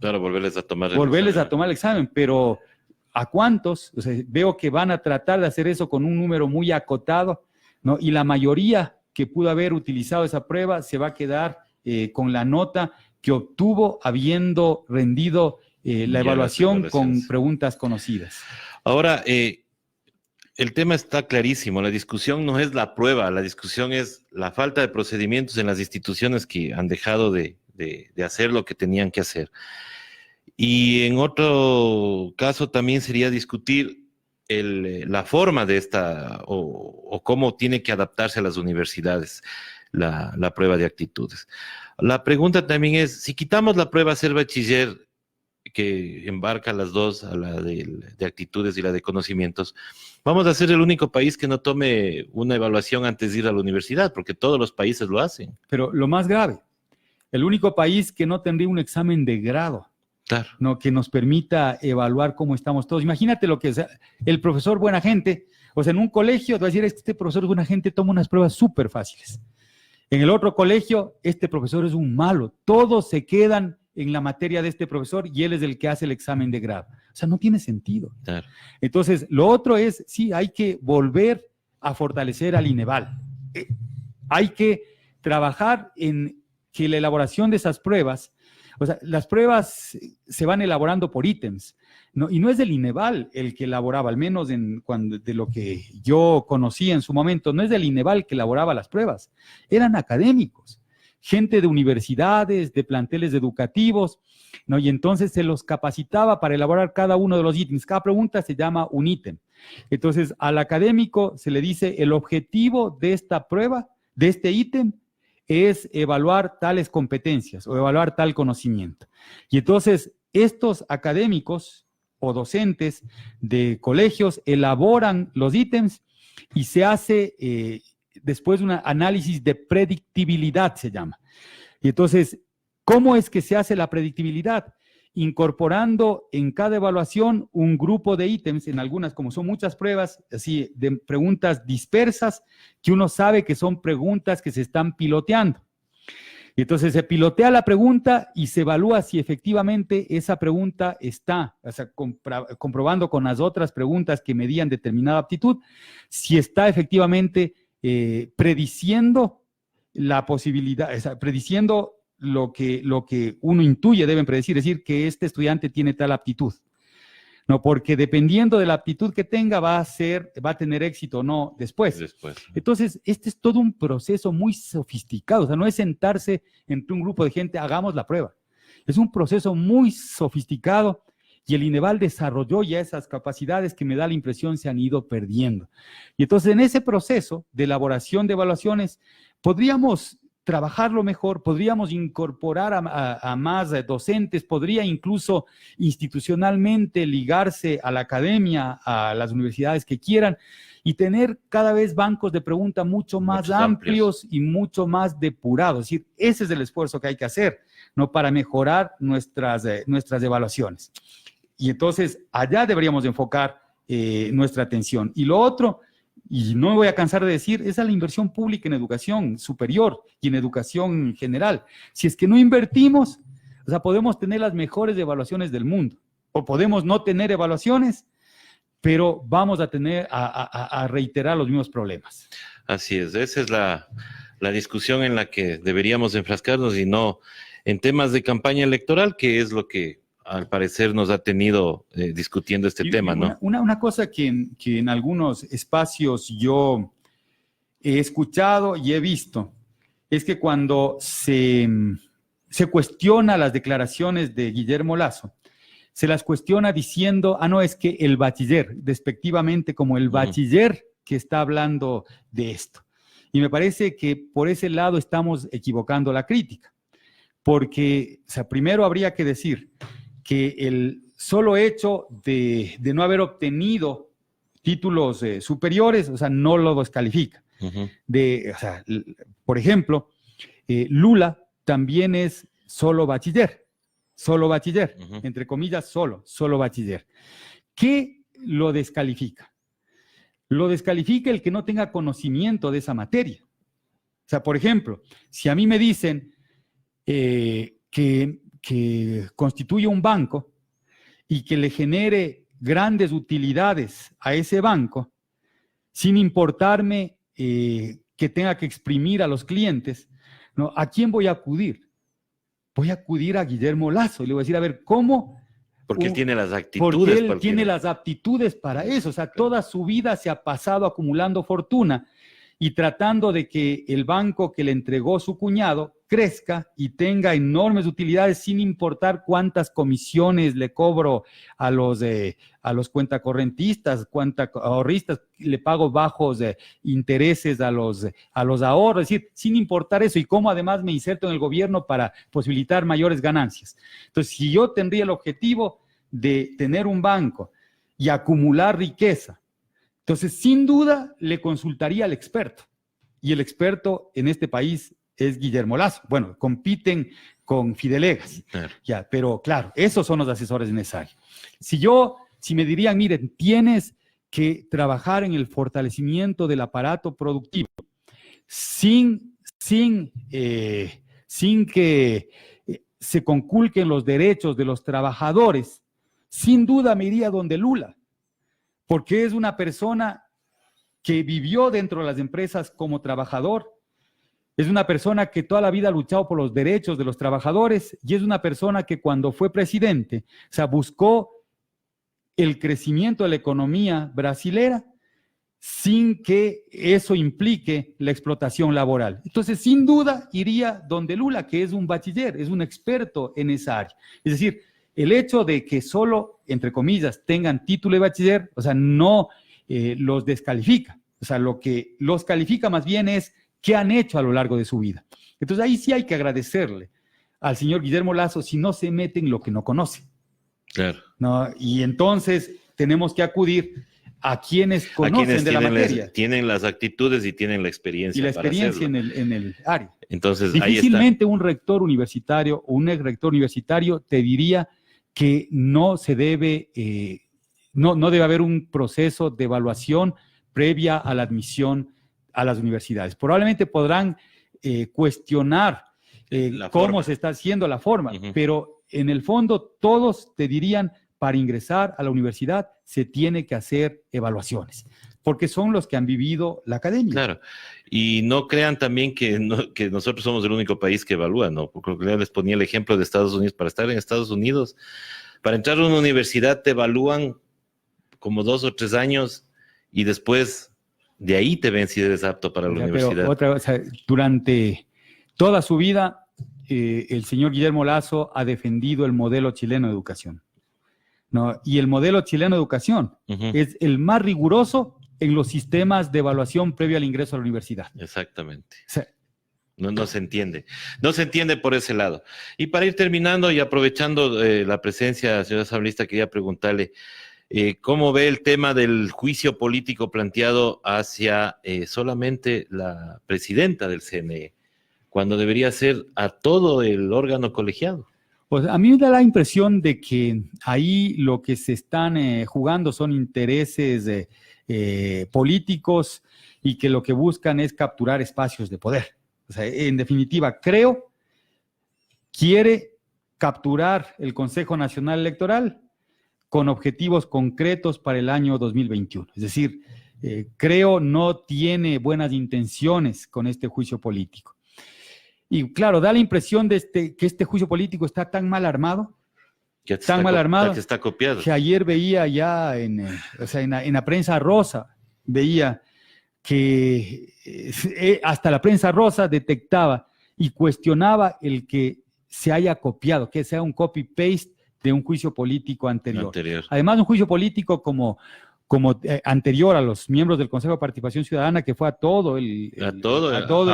Claro, volverles a tomar el examen, pero ¿a cuántos? O sea, veo que van a tratar de hacer eso con un número muy acotado, ¿no? Y la mayoría que pudo haber utilizado esa prueba se va a quedar con la nota que obtuvo habiendo rendido la evaluación con preguntas conocidas. Ahora, el tema está clarísimo. La discusión no es la prueba, la discusión es la falta de procedimientos en las instituciones que han dejado de hacer lo que tenían que hacer. Y en otro caso también sería discutir la forma de esta o cómo tiene que adaptarse a las universidades la prueba de actitudes. La pregunta también es, si quitamos la prueba Ser Bachiller, que embarca las dos, a la de actitudes y la de conocimientos, vamos a ser el único país que no tome una evaluación antes de ir a la universidad, porque todos los países lo hacen. Pero lo más grave, el único país que no tendría un examen de grado. Claro. ¿No? Que nos permita evaluar cómo estamos todos. Imagínate lo que es el profesor buena gente, o sea, en un colegio te va a decir, este profesor buena gente toma unas pruebas súper fáciles. En el otro colegio, este profesor es un malo. Todos se quedan en la materia de este profesor y él es el que hace el examen de grado. O sea, no tiene sentido. Claro. Entonces, lo otro es, sí, hay que volver a fortalecer al INEVAL. Hay que trabajar en que la elaboración de esas pruebas, o sea, las pruebas se van elaborando por ítems, ¿no? Y no es del INEVAL el que elaboraba, al menos de lo que yo conocí en su momento, no es del INEVAL que elaboraba las pruebas, eran académicos, gente de universidades, de planteles educativos, ¿no? Y entonces se los capacitaba para elaborar cada uno de los ítems. Cada pregunta se llama un ítem. Entonces, al académico se le dice el objetivo de esta prueba, de este ítem, es evaluar tales competencias o evaluar tal conocimiento. Y entonces, estos académicos o docentes de colegios elaboran los ítems y se hace después un análisis de predictibilidad, se llama. Y entonces, ¿cómo es que se hace la predictibilidad? Incorporando en cada evaluación un grupo de ítems, en algunas, como son muchas pruebas, así, de preguntas dispersas, que uno sabe que son preguntas que se están piloteando. Y entonces se pilotea la pregunta y se evalúa si efectivamente esa pregunta está, o sea, comprobando con las otras preguntas que medían determinada aptitud, si está efectivamente prediciendo la posibilidad, o sea, prediciendo lo que uno intuye deben predecir, es decir, que este estudiante tiene tal aptitud. No, porque dependiendo de la aptitud que tenga, va a tener éxito o no después. Entonces, este es todo un proceso muy sofisticado. O sea, no es sentarse entre un grupo de gente, hagamos la prueba. Es un proceso muy sofisticado y el INEVAL desarrolló ya esas capacidades que me da la impresión se han ido perdiendo. Y entonces, en ese proceso de elaboración de evaluaciones, podríamos trabajarlo mejor, podríamos incorporar a más docentes, podría incluso institucionalmente ligarse a la academia, a las universidades que quieran y tener cada vez bancos de pregunta mucho más amplios y mucho más depurados. Es decir, ese es el esfuerzo que hay que hacer, ¿no? Para mejorar nuestras evaluaciones. Y entonces allá deberíamos enfocar nuestra atención. Y lo otro, y no me voy a cansar de decir, es a la inversión pública en educación superior y en educación general. Si es que no invertimos, o sea, podemos tener las mejores evaluaciones del mundo, o podemos no tener evaluaciones, pero vamos a reiterar los mismos problemas. Así es, esa es la discusión en la que deberíamos enfrascarnos y no en temas de campaña electoral, que es lo que al parecer nos ha tenido discutiendo este tema, ¿no? Una cosa que en algunos espacios yo he escuchado y he visto es que cuando se cuestiona las declaraciones de Guillermo Lasso, se las cuestiona diciendo, no, es que el bachiller, despectivamente como el bachiller que está hablando de esto. Y me parece que por ese lado estamos equivocando la crítica, porque, o sea, primero habría que decir que el solo hecho de no haber obtenido títulos superiores, o sea, no lo descalifica. O sea, por ejemplo, Lula también es solo bachiller, entre comillas, solo bachiller. ¿Qué lo descalifica? Lo descalifica el que no tenga conocimiento de esa materia. O sea, por ejemplo, si a mí me dicen que constituye un banco y que le genere grandes utilidades a ese banco, sin importarme que tenga que exprimir a los clientes, ¿no? ¿A quién voy a acudir? Voy a acudir a Guillermo Lasso y le voy a decir, a ver, ¿cómo? Porque él tiene las Porque actitudes. él tiene las aptitudes para eso. O sea, toda su vida se ha pasado acumulando fortuna y tratando de que el banco que le entregó su cuñado crezca y tenga enormes utilidades sin importar cuántas comisiones le cobro a los cuentacorrentistas, ahorristas, le pago bajos intereses a los ahorros, es decir, sin importar eso y cómo además me inserto en el gobierno para posibilitar mayores ganancias. Entonces, si yo tendría el objetivo de tener un banco y acumular riqueza, entonces sin duda le consultaría al experto y el experto en este país es Guillermo Lasso. Bueno, compiten con Fidelegas, ya, pero claro, esos son los asesores necesarios. Si me dirían, miren, tienes que trabajar en el fortalecimiento del aparato productivo sin sin que se conculquen los derechos de los trabajadores, sin duda me iría donde Lula, porque es una persona que vivió dentro de las empresas como trabajador, es una persona que toda la vida ha luchado por los derechos de los trabajadores y es una persona que cuando fue presidente, o sea, buscó el crecimiento de la economía brasilera sin que eso implique la explotación laboral. Entonces, sin duda, iría donde Lula, que es un bachiller, es un experto en esa área. Es decir, el hecho de que solo, entre comillas, tengan título de bachiller, o sea, no los descalifica. O sea, lo que los califica más bien es qué han hecho a lo largo de su vida. Entonces, ahí sí hay que agradecerle al señor Guillermo Lasso si no se mete en lo que no conoce. Claro. ¿No? Y entonces tenemos que acudir a quienes conocen de la materia. Tienen las actitudes y tienen la experiencia. Y la experiencia en el área. Entonces, difícilmente un rector universitario o un ex rector universitario te diría que no se debe, no debe haber un proceso de evaluación previa a la admisión a las universidades. Probablemente podrán cuestionar cómo se está haciendo la forma, pero en el fondo todos te dirían, para ingresar a la universidad se tiene que hacer evaluaciones, porque son los que han vivido la academia. Claro, y no crean también que nosotros somos el único país que evalúa, ¿no? Porque yo les ponía el ejemplo de Estados Unidos. Para estar en Estados Unidos, para entrar a una universidad te evalúan como 2 o 3 años y después de ahí te ven si eres apto para la universidad. Pero durante toda su vida, el señor Guillermo Lasso ha defendido el modelo chileno de educación, ¿no? Y el modelo chileno de educación es el más riguroso en los sistemas de evaluación previo al ingreso a la universidad. Exactamente. Sí. No se entiende. No se entiende por ese lado. Y para ir terminando y aprovechando la presencia, señora asambleísta, quería preguntarle ¿cómo ve el tema del juicio político planteado hacia solamente la presidenta del CNE, cuando debería ser a todo el órgano colegiado? Pues a mí me da la impresión de que ahí lo que se están jugando son intereses políticos y que lo que buscan es capturar espacios de poder. O sea, en definitiva, quiere capturar el Consejo Nacional Electoral con objetivos concretos para el año 2021. Es decir, creo no tiene buenas intenciones con este juicio político. Y claro, da la impresión de que este juicio político está tan mal armado, que está copiado. Que ayer veía ya en la prensa rosa, veía que hasta la prensa rosa detectaba y cuestionaba el que se haya copiado, que sea un copy-paste de un juicio político anterior. Además, un juicio político como anterior a los miembros del Consejo de Participación Ciudadana, que fue a todo el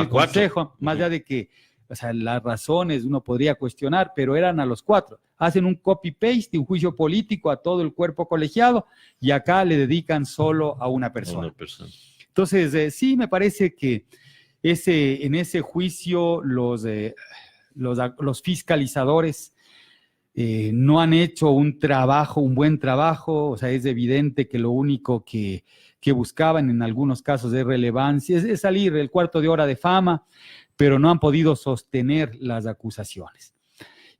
Consejo, más allá de que las razones uno podría cuestionar, pero eran a los 4. Hacen un copy-paste de un juicio político a todo el cuerpo colegiado y acá le dedican solo a una persona. Entonces, sí, me parece que en ese juicio los fiscalizadores no han hecho un buen trabajo. O sea, es evidente que lo único que buscaban en algunos casos de relevancia es salir el cuarto de hora de fama, pero no han podido sostener las acusaciones.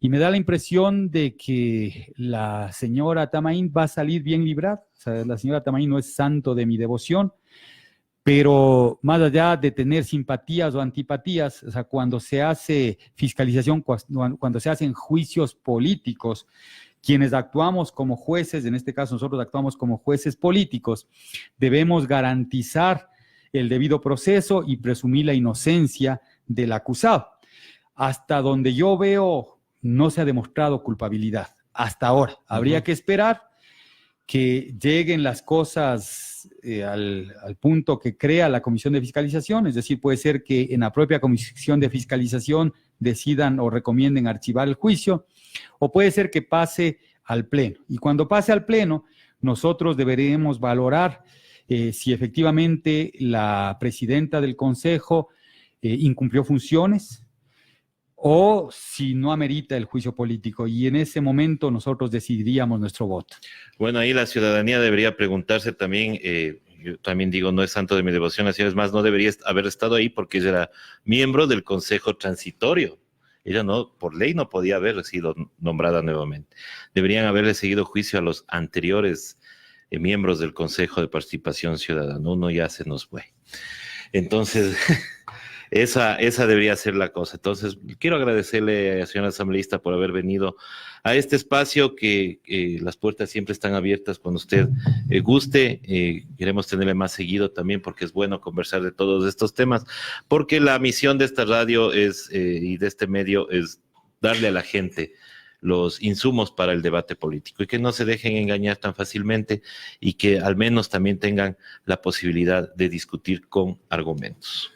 Y me da la impresión de que la señora Tamain va a salir bien librada. O sea, la señora Tamain no es santo de mi devoción, pero más allá de tener simpatías o antipatías, o sea, cuando se hace fiscalización, cuando se hacen juicios políticos, quienes actuamos como jueces, en este caso nosotros actuamos como jueces políticos, debemos garantizar el debido proceso y presumir la inocencia del acusado. Hasta donde yo veo, no se ha demostrado culpabilidad. Hasta ahora. Habría que esperar que lleguen las cosas al punto que crea la Comisión de Fiscalización. Es decir, puede ser que en la propia Comisión de Fiscalización decidan o recomienden archivar el juicio, o puede ser que pase al Pleno. Y cuando pase al Pleno, nosotros deberemos valorar si efectivamente la presidenta del Consejo incumplió funciones o si no amerita el juicio político, y en ese momento nosotros decidiríamos nuestro voto. Bueno, ahí la ciudadanía debería preguntarse también, yo también digo, no es santo de mi devoción, así es más, no debería haber estado ahí porque ella era miembro del Consejo Transitorio. Ella no, por ley no podía haber sido nombrada nuevamente. Deberían haberle seguido juicio a los anteriores miembros del Consejo de Participación Ciudadana. Uno ya se nos fue. Entonces, esa debería ser la cosa. Entonces, quiero agradecerle a la señora asambleísta por haber venido a este espacio, que las puertas siempre están abiertas cuando usted guste. Queremos tenerle más seguido también porque es bueno conversar de todos estos temas, porque la misión de esta radio y de este medio es darle a la gente los insumos para el debate político y que no se dejen engañar tan fácilmente y que al menos también tengan la posibilidad de discutir con argumentos.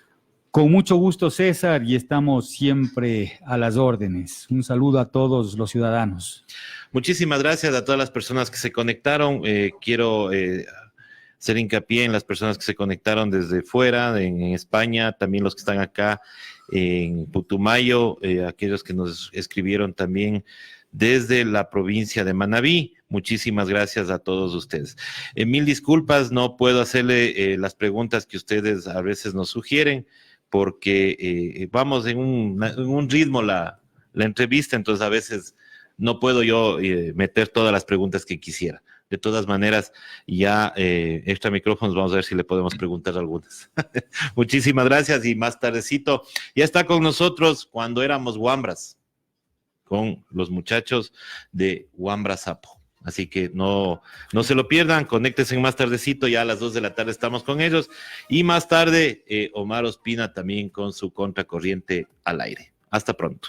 Con mucho gusto, César, y estamos siempre a las órdenes. Un saludo a todos los ciudadanos. Muchísimas gracias a todas las personas que se conectaron. Quiero hacer hincapié en las personas que se conectaron desde fuera, en España, también los que están acá en Putumayo, aquellos que nos escribieron también desde la provincia de Manabí. Muchísimas gracias a todos ustedes. Mil disculpas, no puedo hacerle las preguntas que ustedes a veces nos sugieren, porque vamos en un ritmo la entrevista, entonces a veces no puedo yo meter todas las preguntas que quisiera. De todas maneras, ya extra micrófonos, vamos a ver si le podemos preguntar algunas. Muchísimas gracias, y más tardecito ya está con nosotros Cuando Éramos Wambras, con los muchachos de Wambra Sapo. Así que no se lo pierdan, conéctense más tardecito, ya a las 2 de la tarde estamos con ellos, y más tarde Omar Ospina también con su Contracorriente al Aire. Hasta pronto.